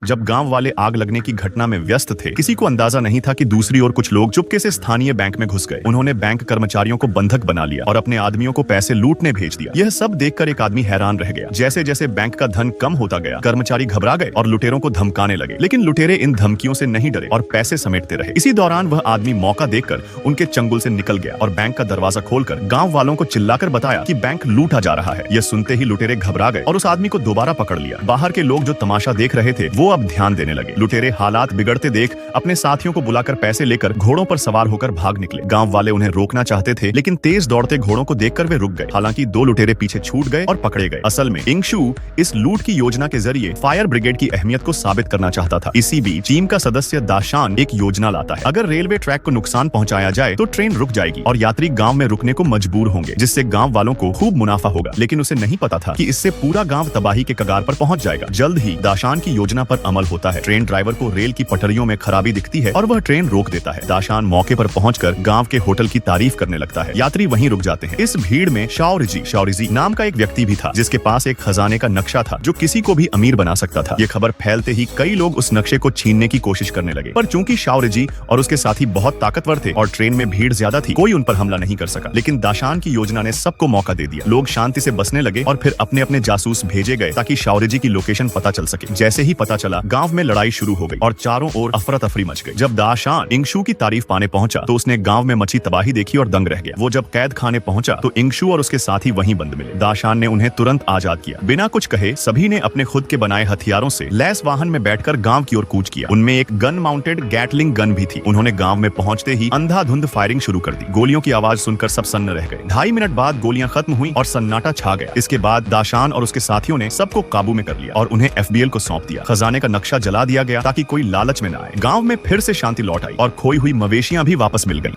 जब गांव वाले आग लगने की घटना में व्यस्त थे, किसी को अंदाजा नहीं था कि दूसरी ओर कुछ लोग चुपके से स्थानीय बैंक में घुस गए। उन्होंने बैंक कर्मचारियों को बंधक बना लिया और अपने आदमियों को पैसे लूटने भेज दिया। यह सब देखकर एक आदमी हैरान रह गया। जैसे जैसे बैंक का धन कम होता गया, कर्मचारी घबरा गए और लुटेरों को धमकाने लगे। लेकिन लुटेरे इन धमकियों से नहीं डरे और पैसे समेटते रहे। इसी दौरान वह आदमी मौका देखकर उनके चंगुल से निकल गया और बैंक का दरवाजा खोलकर गाँव वालों को चिल्लाकर बताया कि बैंक लूटा जा रहा है। यह सुनते ही लुटेरे घबरा गए और उस आदमी को दोबारा पकड़ लिया। बाहर के लोग जो तमाशा देख रहे थे वो अब ध्यान देने लगे। लुटेरे हालात बिगड़ते देख अपने साथियों को बुलाकर पैसे लेकर घोड़ों पर सवार होकर भाग निकले। गांव वाले उन्हें रोकना चाहते थे, लेकिन तेज दौड़ते घोड़ों को देखकर वे रुक गए। हालांकि दो लुटेरे पीछे छूट गए और पकड़े गए। असल में इंगशू इस लूट की योजना के जरिए फायर ब्रिगेड की अहमियत को साबित करना चाहता था। इसी बीच टीम का सदस्य दाशान एक योजना लाता है। अगर रेलवे ट्रैक को नुकसान पहुंचाया जाए तो ट्रेन रुक जाएगी और यात्री गाँव में रुकने को मजबूर होंगे, जिससे गाँव वालों को खूब मुनाफा होगा। लेकिन उसे नहीं पता था कि इससे पूरा गाँव तबाही के कगार पर पहुंच जाएगा। जल्द ही दाशान की योजना पर अमल होता है। ट्रेन ड्राइवर को रेल की पटरियों में खराबी दिखती है और वह ट्रेन रोक देता है। दाशान मौके पर पहुंचकर गांव के होटल की तारीफ करने लगता है। यात्री वहीं रुक जाते हैं। इस भीड़ में शाओरिजी नाम का एक व्यक्ति भी था, जिसके पास एक खजाने का नक्शा था जो किसी को भी अमीर बना सकता था। ये खबर फैलते ही कई लोग उस नक्शे को छीनने की कोशिश करने लगे, पर चूंकि शाओरिजी और उसके साथी बहुत ताकतवर थे और ट्रेन में भीड़ ज्यादा थी, कोई उन पर हमला नहीं कर सका। लेकिन दाशान की योजना ने सबको मौका दे दिया। लोग शांति से बसने लगे और फिर अपने अपने जासूस भेजे गए ताकि शाओरिजी की लोकेशन पता चल सके। जैसे ही पता चला, गांव में लड़ाई शुरू हो गई और चारों ओर अफरा तफरी मच गई। जब दाशान इंगशू की तारीफ पाने पहुंचा तो उसने गांव में मची तबाही देखी और दंग रह गया। वो जब कैद खाने पहुंचा तो इंगशू और उसके साथी वहीं बंद मिले। दाशान ने उन्हें तुरंत आजाद किया। बिना कुछ कहे सभी ने अपने खुद के बनाए हथियारों से लैस वाहन में बैठकर गांव की ओर कूच किया। उनमें एक गन माउंटेड गैटलिंग गन भी थी। उन्होंने गांव में पहुंचते ही अंधाधुंध फायरिंग शुरू कर दी। गोलियों की आवाज सुनकर सब सन्न रह गए। 2.5 मिनट बाद गोलियां खत्म हुई और सन्नाटा छा गया। इसके बाद दाशान और उसके साथियों ने सबको काबू में कर लिया और उन्हें एफबीएल को सौंप दिया। खजाने का नक्शा जला दिया गया ताकि कोई लालच में न आए। गांव में फिर से शांति लौट आई और खोई हुई मवेशियां भी वापस मिल गईं।